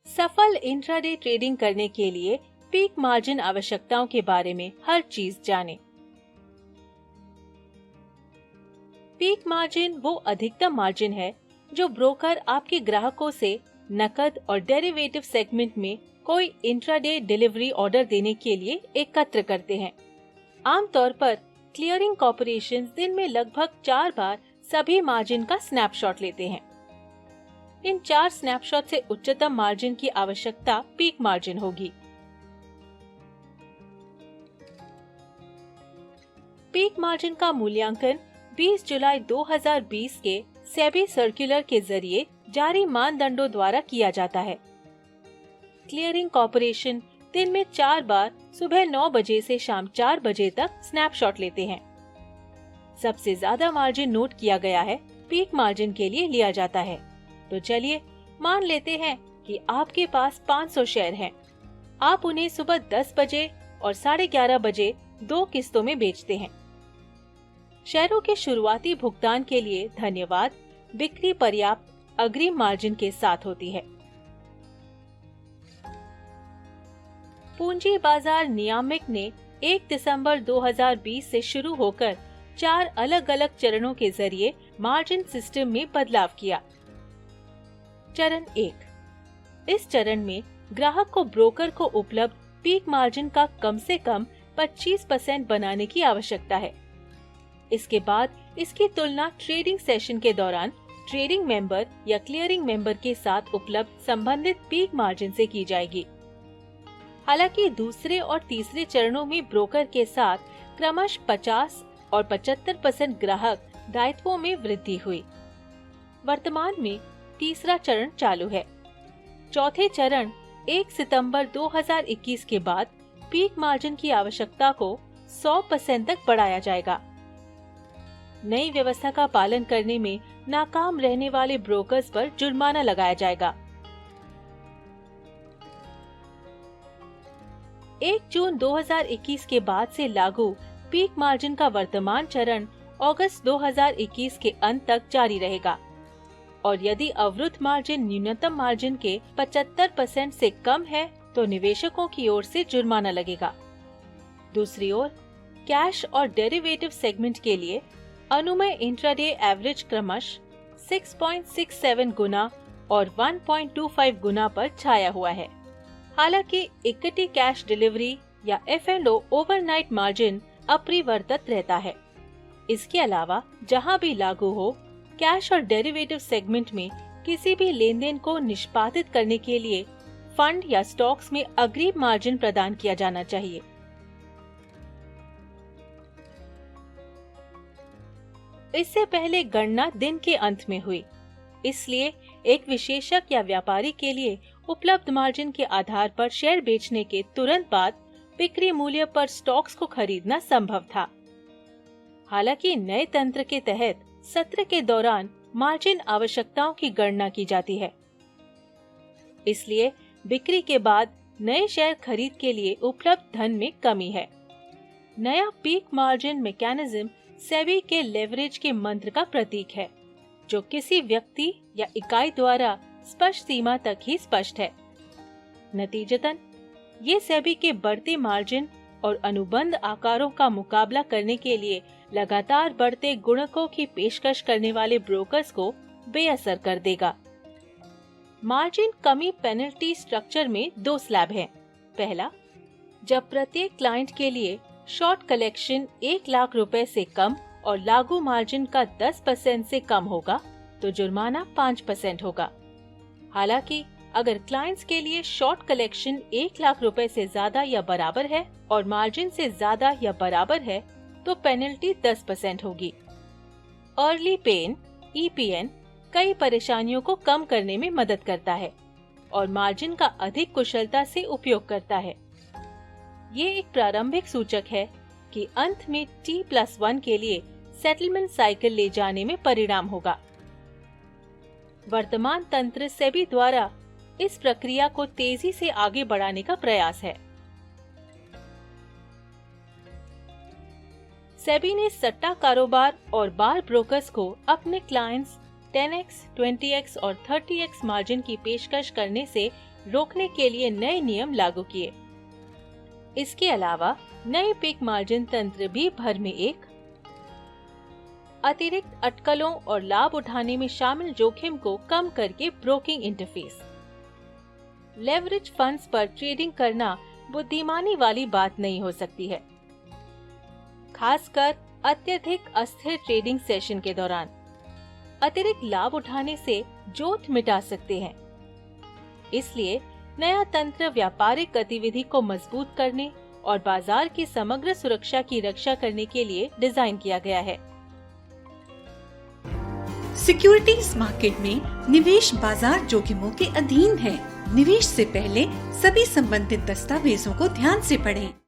सफल intraday trading करने के लिए पीक मार्जिन आवश्यकताओं के बारे में हर चीज जानें। पीक मार्जिन वो अधिकतम मार्जिन है जो ब्रोकर आपके ग्राहकों से नकद और डेरिवेटिव सेगमेंट में कोई इंट्राडे डिलीवरी ऑर्डर देने के लिए एकत्र करते हैं। आमतौर पर क्लियरिंग कॉर्पोरेशंस दिन में लगभग 4 बार सभी मार्जिन का स्नैपशॉट लेते हैं। इन 4 स्नैपशॉट से उच्चतम मार्जिन की आवश्यकता पीक मार्जिन होगी। पीक मार्जिन का मूल्यांकन 20 जुलाई 2020 के सेबी सर्कुलर के जरिए जारी मानदंडों द्वारा किया जाता है। क्लियरिंग कॉर्पोरेशन दिन में 4 बार सुबह 9 बजे से शाम 4 बजे तक स्नैपशॉट लेते हैं। सबसे ज्यादा मार्जिन नोट किया गया है पीक मार्जिन के लिए लिया जाता है। तो चलिए मान लेते हैं कि आपके पास 500 शेयर हैं। आप उन्हें सुबह 10 बजे और 11:30 बजे 2 किस्तों में बेचते हैं। शेयरों के शुरुआती भुगतान के लिए धन्यवाद बिक्री पर्याप्त अग्रिम मार्जिन के साथ होती है। पूंजी बाजार नियामक ने 1 दिसंबर 2020 से शुरू होकर 4 अलग अलग चरणों के जरिए मार्जिन सिस्टम में बदलाव किया। चरण 1। इस चरण में ग्राहक को ब्रोकर को उपलब्ध पीक मार्जिन का कम से कम 25% बनाने की आवश्यकता है। इसके बाद इसकी तुलना ट्रेडिंग सेशन के दौरान ट्रेडिंग मेंबर या क्लियरिंग मेंबर के साथ उपलब्ध संबंधित पीक मार्जिन से की जाएगी। हालांकि दूसरे और तीसरे चरणों में ब्रोकर के साथ क्रमशः 50 और 75% ग्राहक दायित्वों में वृद्धि हुई। वर्तमान में तीसरा चरण चालू है। चौथे चरण 1 सितंबर 2021 के बाद पीक मार्जिन की आवश्यकता को 100% तक बढ़ाया जाएगा। नई व्यवस्था का पालन करने में नाकाम रहने वाले ब्रोकर्स पर जुर्माना लगाया जाएगा। 1 जून 2021 के बाद से लागू पीक मार्जिन का वर्तमान चरण अगस्त 2021 के अंत तक जारी रहेगा और यदि अवरुद्ध मार्जिन न्यूनतम मार्जिन के 75% से कम है तो निवेशकों की ओर से जुर्माना लगेगा। दूसरी ओर कैश और डेरिवेटिव सेगमेंट के लिए अनुमेय इंट्राडे एवरेज क्रमशः 6.67 गुना और 1.25 गुना पर छाया हुआ है। हालांकि इक्विटी कैश डिलीवरी या F&O ओवरनाइट मार्जिन अपरिवर्तित रहता है। इसके अलावा जहां भी लागू हो कैश और डेरिवेटिव सेगमेंट में किसी भी लेन देन को निष्पादित करने के लिए फंड या स्टॉक्स में अग्रिम मार्जिन प्रदान किया जाना चाहिए। इससे पहले गणना दिन के अंत में हुई, इसलिए एक विशेषज्ञ या व्यापारी के लिए उपलब्ध मार्जिन के आधार पर शेयर बेचने के तुरंत बाद बिक्री मूल्य पर स्टॉक्स को खरीदना संभव था। हालांकि नए तंत्र के तहत सत्र के दौरान मार्जिन आवश्यकताओं की गणना की जाती है, इसलिए बिक्री के बाद नए शेयर खरीद के लिए उपलब्ध धन में कमी है। नया पीक मार्जिन मैकेनिज्म सेबी के लेवरेज के मंत्र का प्रतीक है, जो किसी व्यक्ति या इकाई द्वारा स्पष्ट सीमा तक ही स्पष्ट है। नतीजतन ये सेबी के बढ़ते मार्जिन और अनुबंध आकारों का मुकाबला करने के लिए लगातार बढ़ते गुणकों की पेशकश करने वाले ब्रोकर्स को बेअसर कर देगा। मार्जिन कमी पेनल्टी स्ट्रक्चर में 2 स्लैब हैं। पहला, जब प्रत्येक क्लाइंट के लिए शॉर्ट कलेक्शन 1 लाख रुपए से कम और लागू मार्जिन का 10% से कम होगा तो जुर्माना 5% होगा। हालांकि अगर क्लाइंट्स के लिए शॉर्ट कलेक्शन 1 लाख रुपए से ज्यादा या बराबर है और मार्जिन से ज्यादा या बराबर है तो पेनल्टी 10% होगी। अर्ली पेन (EPN) कई परेशानियों को कम करने में मदद करता है और मार्जिन का अधिक कुशलता से उपयोग करता है। ये एक प्रारंभिक सूचक है कि अंत में T+1 के लिए सेटलमेंट साइकिल ले जाने में परिणाम होगा। वर्तमान तंत्र सेबी द्वारा इस प्रक्रिया को तेजी से आगे बढ़ाने का प्रयास है। सेबी ने सट्टा कारोबार और बार ब्रोकर्स को अपने क्लाइंट्स 10x, 20x और 30x मार्जिन की पेशकश करने से रोकने के लिए नए नियम लागू किए। इसके अलावा नए पीक मार्जिन तंत्र भी भर में एक अतिरिक्त अटकलों और लाभ उठाने में शामिल जोखिम को कम करके ब्रोकिंग इंटरफेस। लेवरेज फंड्स पर ट्रेडिंग करना बुद्धिमानी वाली बात नहीं हो सकती है, खासकर अत्यधिक अस्थिर ट्रेडिंग सेशन के दौरान। अतिरिक्त लाभ उठाने से जोत मिटा सकते हैं। इसलिए नया तंत्र व्यापारिक गतिविधि को मजबूत करने और बाजार की समग्र सुरक्षा की रक्षा करने के लिए डिजाइन किया गया है। सिक्योरिटीज मार्केट में निवेश बाजार जोखिमों के अधीन है। निवेश से पहले सभी संबंधित दस्तावेजों को ध्यान से पढ़ें।